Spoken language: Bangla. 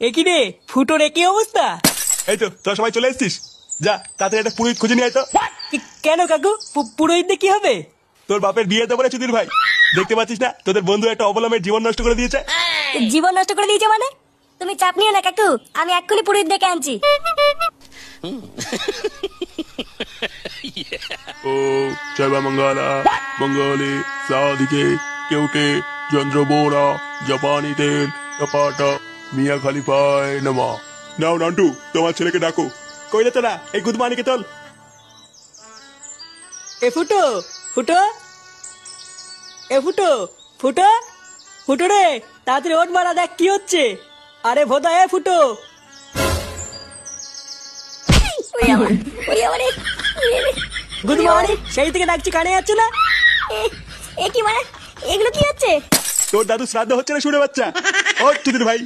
একই রে, ফুটোর একই অবস্থা। এই তো তোরা সবাই চলে এসেছিস, যা তাড়াতাড়ি একটা পুরোহিত খুঁজে নিয়ে আয় তো। কেন কাকু, পুরোহিত দিয়ে কি হবে? তোর বাপের বিয়ে দেবো রে চুদির ভাই, দেখতে পাচ্ছিস না তোদের বন্ধু একটা অবলম্বের জীবন নষ্ট করে দিয়েছে। জীবন নষ্ট করে দিয়েছে মানে? তুমি চাপ নিও না কাকু, আমি এক্ষুনি পুরোহিত ডেকে আনছি। ও সর্বমঙ্গলা মঙ্গলে সাধিকে কেউটে চন্দ্রবোরা জাপানি তেল কপাট মিয়া খলিফায় নমা। নাও নান্টু, তোমার ছেলেকে ডাকো। কইলে তোরা এই গুদমানিকে চল। এ ফুটো, ফুটো, এ ফুটো, ফুটো, ফুটো রে, তাড়াতাড়ি ওঠ মারা, দেখ কি হচ্ছে। আরে ভোদা, এ ফুটো। গুড মর্নিং, সেই থেকে ডাকছি, কানে যাচ্ছে না? এ কি মানে, এগুলো কি হচ্ছে? তোর দাদু শ্রাদ্ধ হচ্ছে না শুনে বাচ্চা। ও চুদির ভাই,